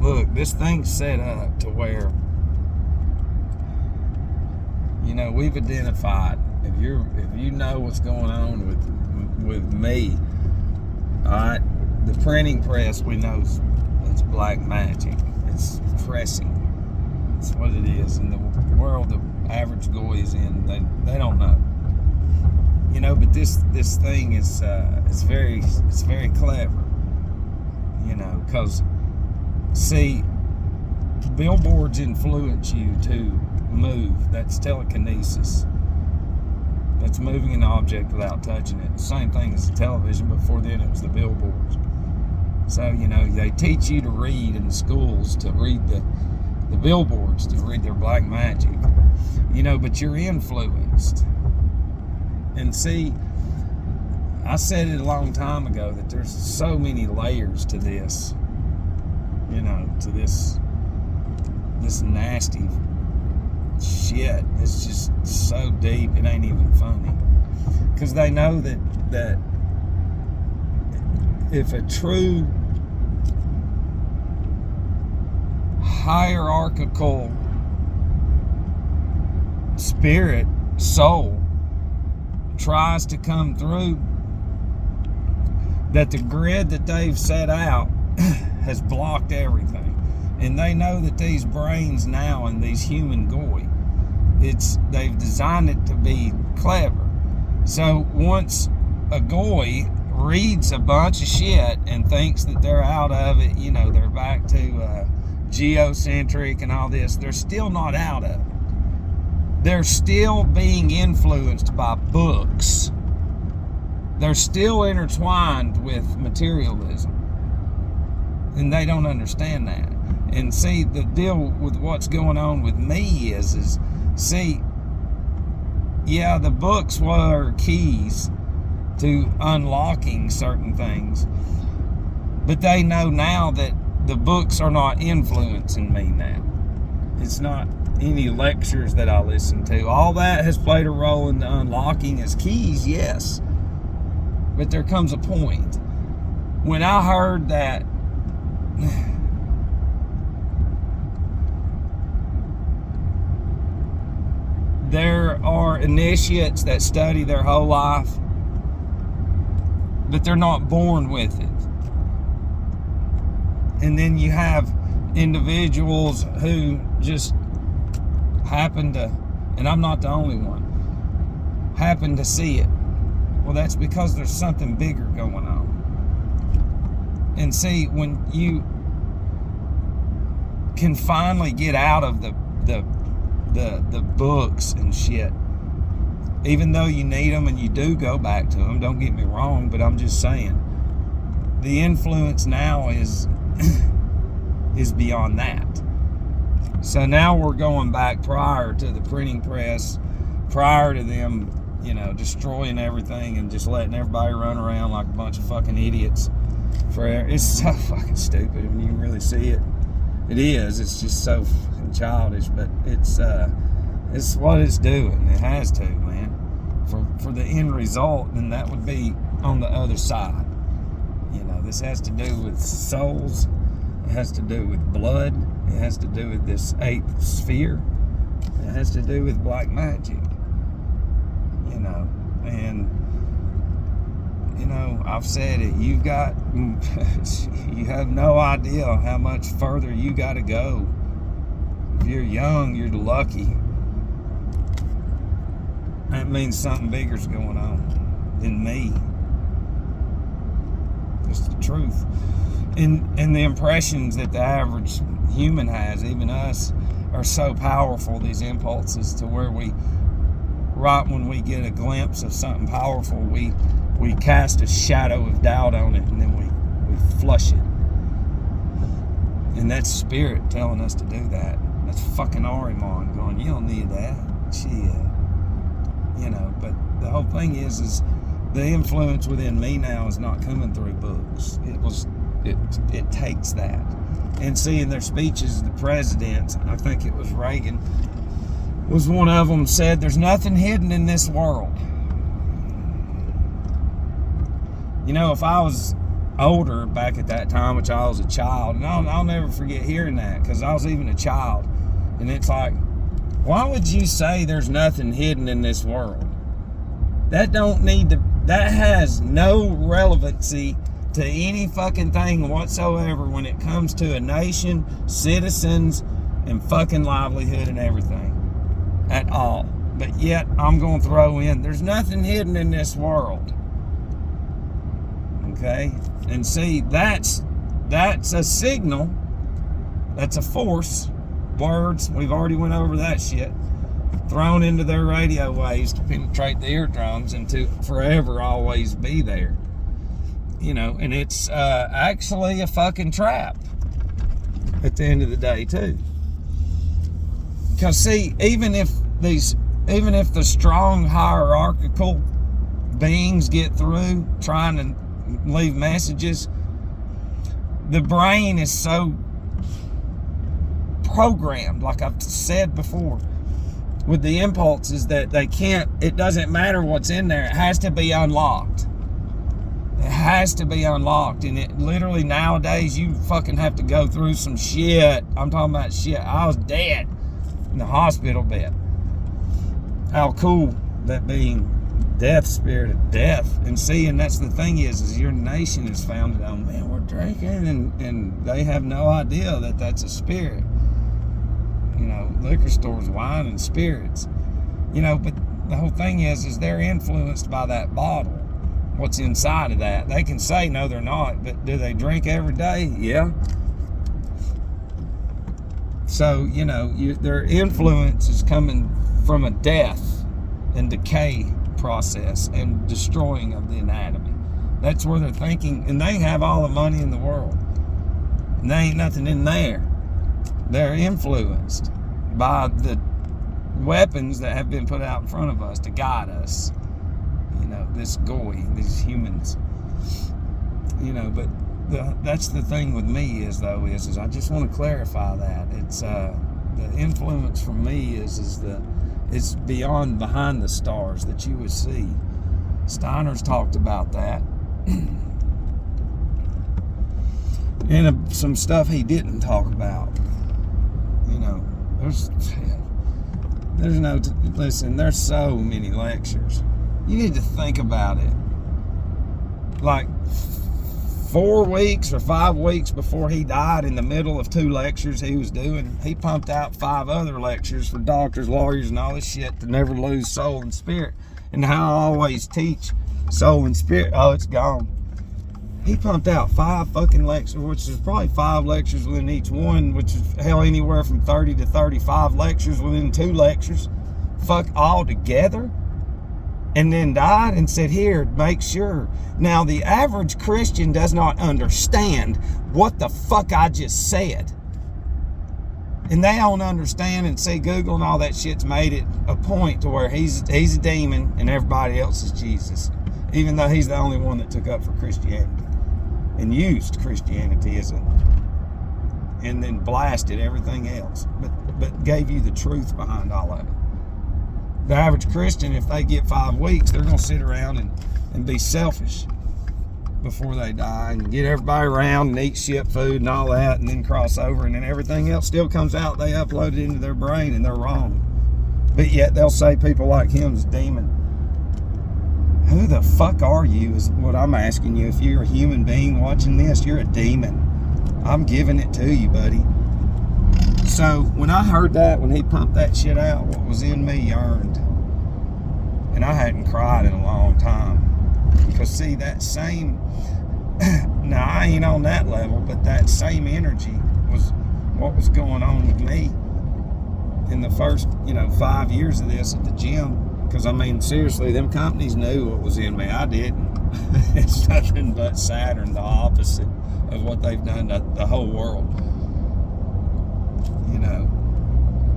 look, this thing's set up to where, you know, we've identified, if you know what's going on with me, all right, the printing press, we know it's black magic. It's pressing. It's what it is. In the world the average goy is in, they don't know. You know, but this thing is it's very clever. You know, because see, billboards influence you to move. That's telekinesis. That's moving an object without touching it. The same thing as the television. Before then, it was the billboards. So, you know, they teach you to read in the schools, to read the billboards, to read their black magic. You know, but you're influenced. And see, I said it a long time ago that there's so many layers to this, you know, to this nasty shit. It's just so deep, it ain't even funny. Because they know that if a true hierarchical spirit, soul, tries to come through, that the grid that they've set out has blocked everything. And they know that these brains now and these human goy, they've designed it to be clever. So once a goy reads a bunch of shit and thinks that they're out of it, you know, they're back to geocentric and all this, they're still not out of it. They're still being influenced by books. They're still intertwined with materialism. And they don't understand that. And see, the deal with what's going on with me is see, yeah, the books were keys to unlocking certain things. But they know now that the books are not influencing me now. It's not any lectures that I listen to. All that has played a role in the unlocking as keys, yes. But there comes a point when I heard that there are initiates that study their whole life, but they're not born with it. And then you have individuals who just happen to, and I'm not the only one, happen to see it. Well, that's because there's something bigger going on. And see, when you can finally get out of the books and shit, even though you need them and you do go back to them, don't get me wrong, but I'm just saying, the influence now is beyond that. So now we're going back prior to the printing press, prior to them, you know, destroying everything and just letting everybody run around like a bunch of fucking idiots. It's so fucking stupid when you really see it. It is. It's just so fucking childish, but it's what it's doing. It has to, man. For the end result, then that would be on the other side. You know, this has to do with souls. It has to do with blood. It has to do with this eighth sphere. It has to do with black magic. You know, and you know, I've said it. You have no idea how much further you got to go. If you're young, you're lucky. That means something bigger's going on than me. It's the truth. And the impressions that the average human has, even us, are so powerful, these impulses, to where right when we get a glimpse of something powerful, we cast a shadow of doubt on it, and then we flush it. And that's spirit telling us to do that. That's fucking Ahriman going, you don't need that. Shit. You know, but the whole thing is the influence within me now is not coming through books. It takes that. And seeing their speeches, the presidents, I think it was Reagan, was one of them, said, there's nothing hidden in this world. You know, if I was older back at that time, which I was a child, and I'll never forget hearing that, because I was even a child. And it's like, why would you say there's nothing hidden in this world? That has no relevancy to any fucking thing whatsoever when it comes to a nation, citizens, and fucking livelihood and everything at all. But yet I'm going to throw in, there's nothing hidden in this world. Okay? And see, that's a signal, that's a force, words, we've already went over that shit, thrown into their radio waves to penetrate the eardrums and to forever always be there. You know, and it's actually a fucking trap at the end of the day too. Because see, even if the strong hierarchical beings get through trying to leave messages, the brain is so programmed, like I've said before, with the impulses that it doesn't matter what's in there, it has to be unlocked. It has to be unlocked. And it literally nowadays, you fucking have to go through some shit. I'm talking about shit. I was dead in the hospital bed. How cool that being death, spirit of death. And seeing, that's the thing is your nation is founded on, man, we're drinking, and they have no idea that that's a spirit. You know, liquor stores, wine and spirits. You know, but the whole thing is they're influenced by that bottle. What's inside of that? They can say no, they're not, but do they drink every day? Yeah. So, you know, their influence is coming from a death and decay process and destroying of the anatomy. That's where they're thinking, and they have all the money in the world, and there ain't nothing in there. They're influenced by the weapons that have been put out in front of us to guide us. You know, this goy, these humans. You know, but that's the thing with me is I just want to clarify that it's the influence from me is beyond, behind the stars that you would see. Steiner's talked about that. And some stuff he didn't talk about. You know, there's so many lectures. You need to think about it. Like 4 weeks or 5 weeks before he died, in the middle of 2 lectures he was doing, he pumped out 5 other lectures for doctors, lawyers, and all this shit to never lose soul and spirit. And how I always teach soul and spirit, oh, it's gone. He pumped out 5 fucking lectures, which is probably 5 lectures within each one, which is hell anywhere from 30 to 35 lectures within 2 lectures. Fuck, all together. And then died and said, here, make sure. Now, the average Christian does not understand what the fuck I just said. And they don't understand, and see, Google and all that shit's made it a point to where he's a demon and everybody else is Jesus. Even though he's the only one that took up for Christianity and used Christianity and then blasted everything else, but gave you the truth behind all of it. The average Christian, if they get 5 weeks, they're going to sit around and be selfish before they die and get everybody around and eat shit food and all that, and then cross over, and then everything else still comes out. They upload it into their brain, and they're wrong. But yet they'll say people like him is demon. Who the fuck are you is what I'm asking you. If you're a human being watching this, you're a demon. I'm giving it to you, buddy. So when I heard that, when he pumped that shit out, what was in me yearned. And I hadn't cried in a long time. Because see, that same, now I ain't on that level, but that same energy was what was going on with me in the first, 5 years of this at the gym. Because I mean, seriously, them companies knew what was in me. I didn't. It's nothing but Saturn, the opposite of what they've done to the whole world.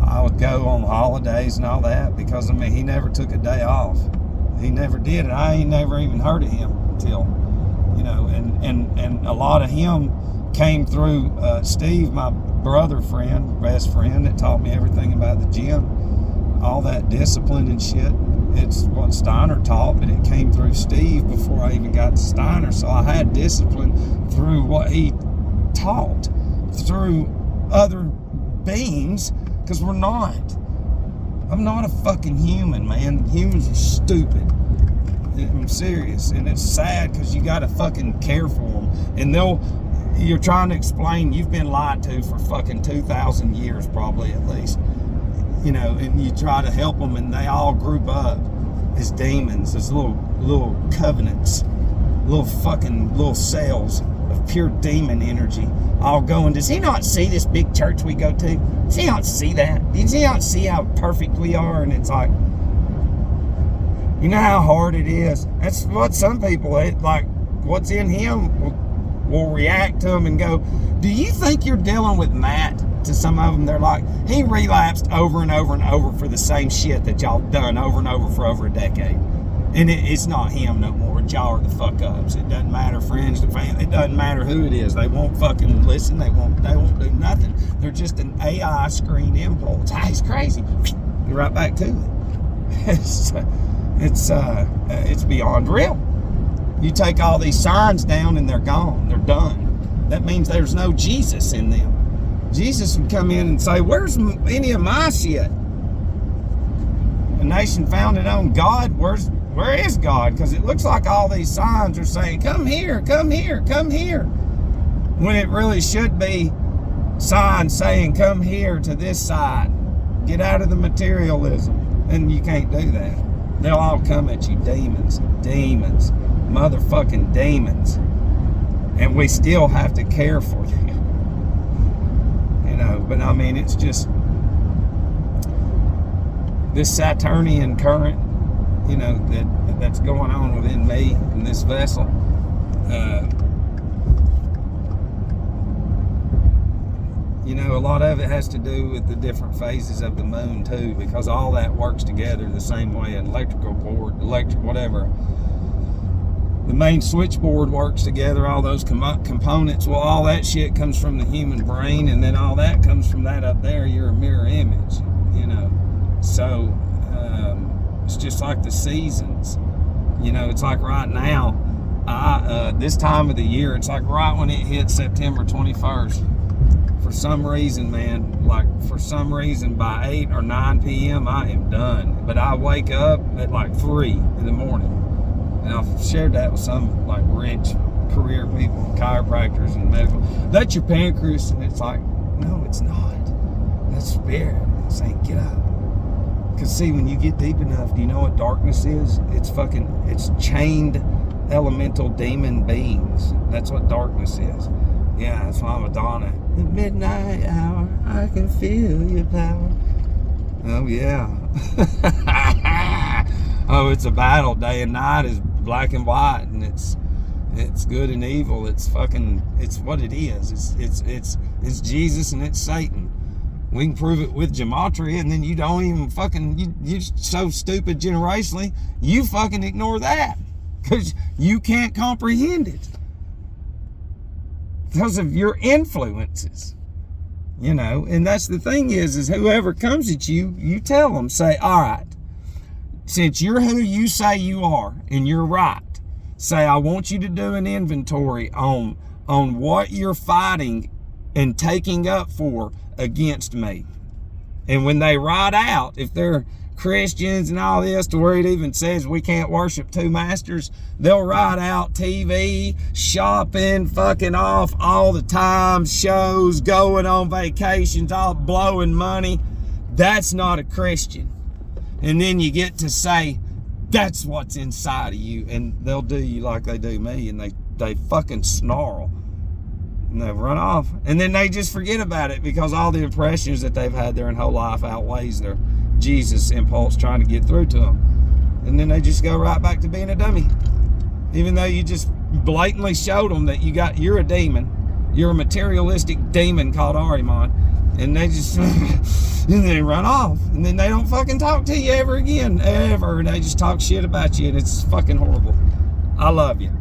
I would go on holidays and all that because, he never took a day off. He never did. And I ain't never even heard of him until, and a lot of him came through Steve, my brother friend, best friend, that taught me everything about the gym, all that discipline and shit. it's what Steiner taught, but it came through Steve before I even got to Steiner. So I had discipline through what he taught, through other beings, because we're not. I'm not a fucking human, man. Humans are stupid. I'm serious, and it's sad because you got to fucking care for them, and you're trying to explain you've been lied to for fucking 2,000 years, probably at least, you know, and you try to help them, and they all group up as demons, as little covenants, little cells of pure demon energy, all going. Does he not see this big church we go to? Does he not see that? Does he not see how perfect we are? And it's like, you know how hard it is. That's what some people, like, what's in him will react to them and go, do you think you're dealing with Matt? To some of them, they're like, he relapsed over and over and over for the same shit that y'all done over and over for over a decade. And it's not him no more. Y'all are the fuck ups. It doesn't matter, friends, the family. It doesn't matter who it is. They won't fucking listen. They won't do nothing. They're just an AI screen impulse. He's crazy. You're right back to it. It's beyond real. You take all these signs down and they're gone. They're done. That means there's no Jesus in them. Jesus would come in and say, where's any of my shit? A nation founded on God, where is God? Because it looks like all these signs are saying, come here, come here, come here. When it really should be signs saying, come here to this side. Get out of the materialism. And you can't do that. They'll all come at you, demons, motherfucking demons. And we still have to care for you. You know, but I mean, it's just this Saturnian current, you know, that's going on within me in this vessel. You know, a lot of it has to do with the different phases of the moon too, because all that works together the same way. An electrical board, whatever. The main switchboard works together, all those components. Well, all that shit comes from the human brain, and then all that comes from that up there. You're a mirror image, you know. So it's just like the seasons. You know, it's like right now, this time of the year, it's like right when it hits September 21st. For some reason, man, by 8 or 9 p.m., I am done. But I wake up at like 3 in the morning. And I've shared that with some like rich career people, chiropractors and medical. That's your pancreas. And it's like, no, it's not. That's spirit saying, get up. Because see, when you get deep enough, do you know what darkness is? It's chained elemental demon beings. That's what darkness is. Yeah, that's why Madonna. The midnight hour, I can feel your power. Oh, yeah. Oh, it's a battle. Day and night is black and white, and it's good and evil. It's what it is. It's Jesus and it's Satan. We can prove it with gematria, and then you don't even you're so stupid generationally, you fucking ignore that because you can't comprehend it because of your influences, you know. And that's the thing is whoever comes at you, you tell them, say, all right, since you're who you say you are and you're right, say, I want you to do an inventory on what you're fighting and taking up for against me. And when they write out, if they're Christians and all this, to where it even says we can't worship two masters, they'll write out TV, shopping, fucking off all the time, shows, going on vacations, all blowing money. That's not a Christian. And then you get to say, that's what's inside of you, and they'll do you like they do me, and they fucking snarl. And they run off. And then they just forget about it because all the impressions that they've had their whole life outweighs their Jesus impulse trying to get through to them. And then they just go right back to being a dummy. Even though you just blatantly showed them that you're a demon. You're a materialistic demon called Ahriman. And they just, and they run off. And then they don't fucking talk to you ever again. Ever. And they just talk shit about you. And it's fucking horrible. I love you.